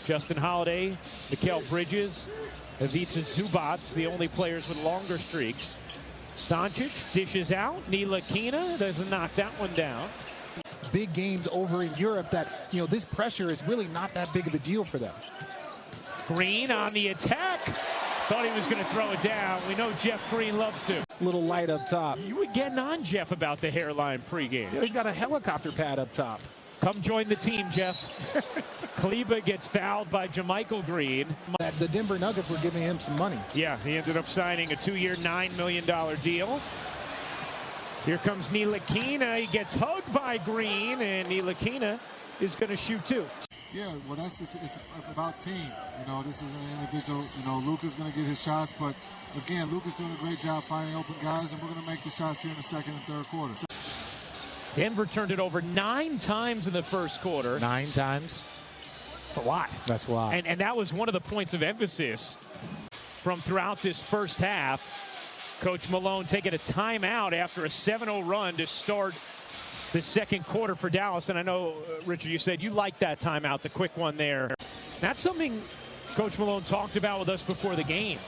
Justin Holiday, Mikal Bridges, Ivica Zubats, the only players with longer streaks. Doncic dishes out. Ntilikina doesn't knock that one down. Big games over in Europe that, this pressure is really not that big of a deal for them. Green on the attack. Thought he was going to throw it down. We know Jeff Green loves to. Little light up top. You were getting on Jeff about the hairline pregame. Yeah, he's got a helicopter pad up top. Come join the team, Jeff. Kleba gets fouled by JaMychal Green. The Denver Nuggets were giving him some money. Yeah, he ended up signing a 2-year, $9 million deal. Here comes Ntilikina. He gets hugged by Green, and Ntilikina is going to shoot too. Yeah, well, it's about team. This is an individual. Luka's going to get his shots, but again, Luka's doing a great job finding open guys, and we're going to make the shots here in the second and third quarter. Denver turned it over 9 times in the first quarter. 9 times? That's a lot. That's a lot. And that was one of the points of emphasis from throughout this first half. Coach Malone taking a timeout after a 7-0 run to start the second quarter for Dallas. And I know, Richard, you said you liked that timeout, the quick one there. That's something Coach Malone talked about with us before the game.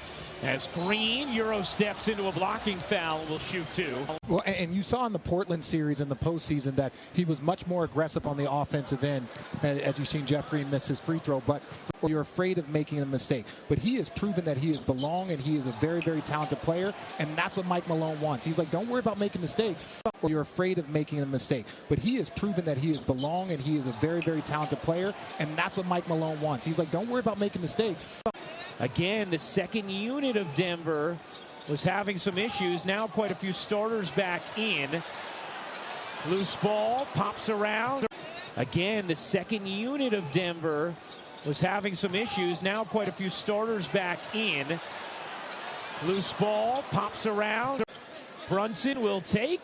As Green Euro steps into a blocking foul and will shoot 2. Well, and you saw in the Portland series in the postseason that he was much more aggressive on the offensive end, as you've seen Jeff Green miss his free throw, but you're afraid of making a mistake. But he has proven that he has belonged, and he is a very, very talented player, and that's what Mike Malone wants. He's like, don't worry about making mistakes. You're afraid of making a mistake. But he has proven that he has belonged, and he is a very, very talented player, and that's what Mike Malone wants. He's like, don't worry about making mistakes. Again, the second unit of Denver was having some issues. Now quite a few starters back in. Loose ball, pops around. Again, the second unit of Denver was having some issues. Now quite a few starters back in. Loose ball, pops around. Brunson will take.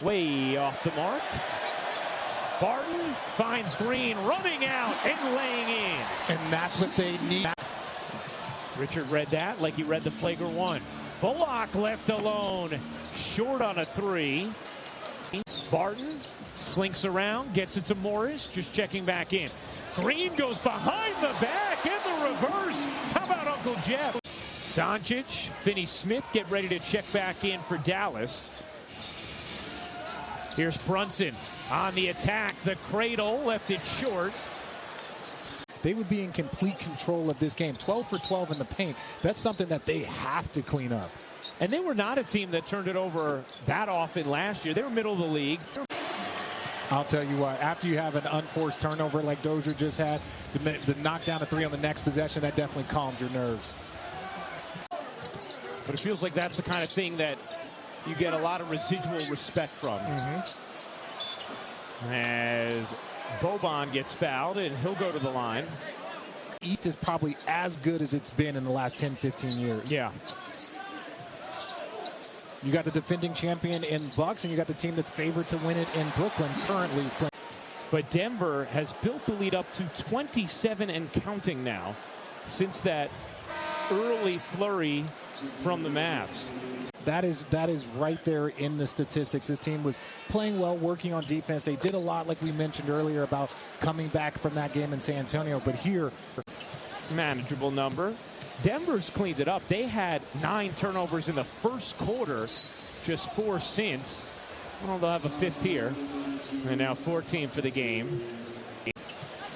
Way off the mark. Barton finds Green running out and laying in. And that's what they need. Richard read that like he read the flagrant one. Bullock left alone, short on a 3. Barton slinks around, gets it to Morris, just checking back in. Green goes behind the back in the reverse. How about Uncle Jeff? Doncic, Finney-Smith get ready to check back in for Dallas. Here's Brunson on the attack. The cradle left it short. They would be in complete control of this game. 12 for 12 in the paint. That's something that they have to clean up. And they were not a team that turned it over that often last year. They were middle of the league. I'll tell you what, after you have an unforced turnover like Dozier just had, the knockdown of 3 on the next possession, that definitely calms your nerves. But it feels like that's the kind of thing that you get a lot of residual respect from. As Boban gets fouled, and he'll go to the line. East is probably as good as it's been in the last 10, 15 years. Yeah. You got the defending champion in Bucks, and you got the team that's favored to win it in Brooklyn currently. But Denver has built the lead up to 27 and counting now since that early flurry from the Mavs. That is right there in the statistics. This team was playing well, working on defense. They did a lot, like we mentioned earlier, about coming back from that game in San Antonio. But here, manageable number. Denver's cleaned it up. They had 9 turnovers in the first quarter, just 4 since. Well, they'll have a 5th here. And now 14 for the game.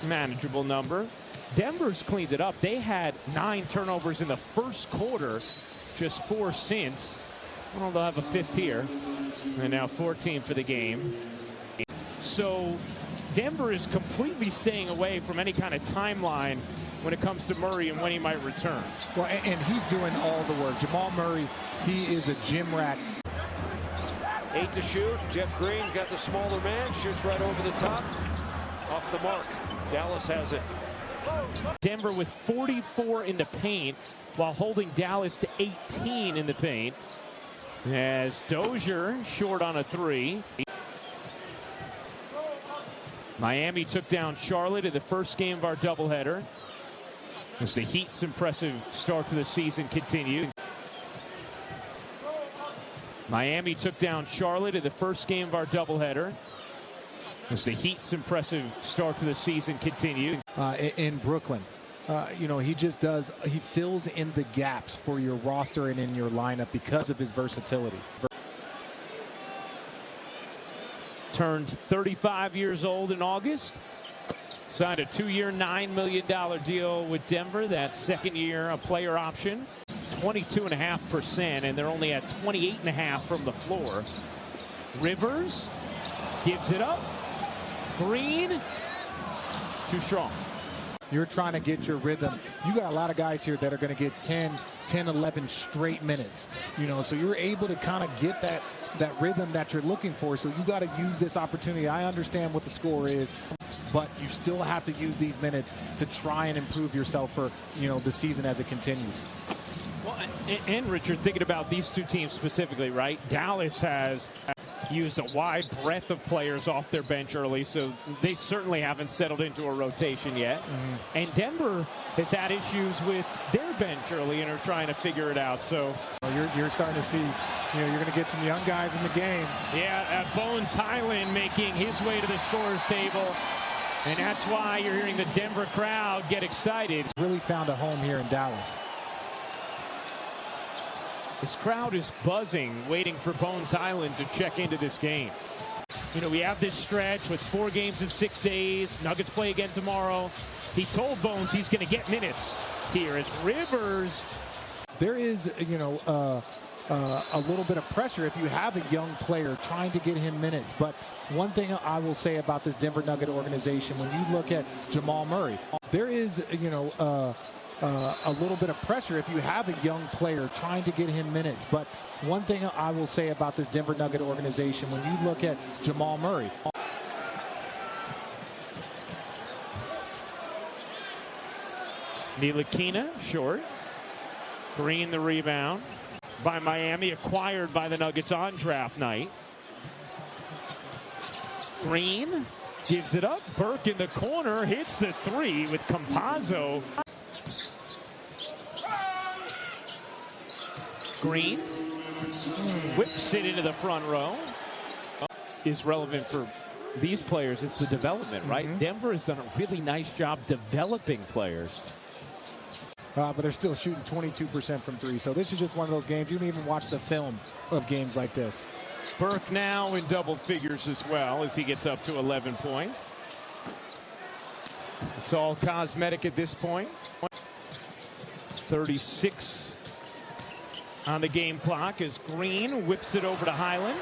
Manageable number. Denver's cleaned it up. They had 9 turnovers in the first quarter, just 4 since. Well, they'll have a 5th here. And now 14 for the game. So Denver is completely staying away from any kind of timeline when it comes to Murray and when he might return. Well, and he's doing all the work. Jamal Murray, he is a gym rat. 8 to shoot. Jeff Green's got the smaller man. Shoots right over the top. Off the mark. Dallas has it. Denver with 44 in the paint while holding Dallas to 18 in the paint. As Dozier short on a 3. Miami took down Charlotte in the first game of our doubleheader. As the Heat's impressive start to the season continued. Miami took down Charlotte in the first game of our doubleheader. As the Heat's impressive start to the season continued. in Brooklyn. He just does. He fills in the gaps for your roster and in your lineup because of his versatility. Turns 35 years old in August. Signed a 2-year, $9 million deal with Denver. That second year, a player option. 22.5%, and they're only at 28.5% from the floor. Rivers gives it up. Green, too strong. You're trying to get your rhythm. You got a lot of guys here that are going to get 10, 11 straight minutes. So you're able to kind of get that rhythm that you're looking for. So you got to use this opportunity. I understand what the score is, but you still have to use these minutes to try and improve yourself for, the season as it continues. Well, and Richard, thinking about these two teams specifically, right? Dallas has used a wide breadth of players off their bench early, so they certainly haven't settled into a rotation yet. And Denver has had issues with their bench early and are trying to figure it out. So you're starting to see, you're going to get some young guys in the game. Yeah, Bones Highland making his way to the scorer's table. And that's why you're hearing the Denver crowd get excited. Really found a home here in Dallas. This crowd is buzzing, waiting for Bones Highland to check into this game. We have this stretch with 4 games in 6 days. Nuggets play again tomorrow. He told Bones he's going to get minutes here as Rivers. There is, a little bit of pressure if you have a young player trying to get him minutes. But one thing I will say about this Denver Nugget organization, when you look at Jamal Murray, there is, a little bit of pressure if you have a young player trying to get him minutes. But one thing I will say about this Denver Nugget organization, when you look at Jamal Murray. Ntilikina short. Green the rebound by Miami, acquired by the Nuggets on draft night. Green gives it up. Burke in the corner hits the 3 with Campazzo. Green whips it into the front row. Is relevant for these players. It's the development, right? Denver has done a really nice job developing players. But they're still shooting 22% from 3. So this is just one of those games. You can even watch the film of games like this. Burke now in double figures as well as he gets up to 11 points. It's all cosmetic at this point. 36 on the game clock as Green whips it over to Highland.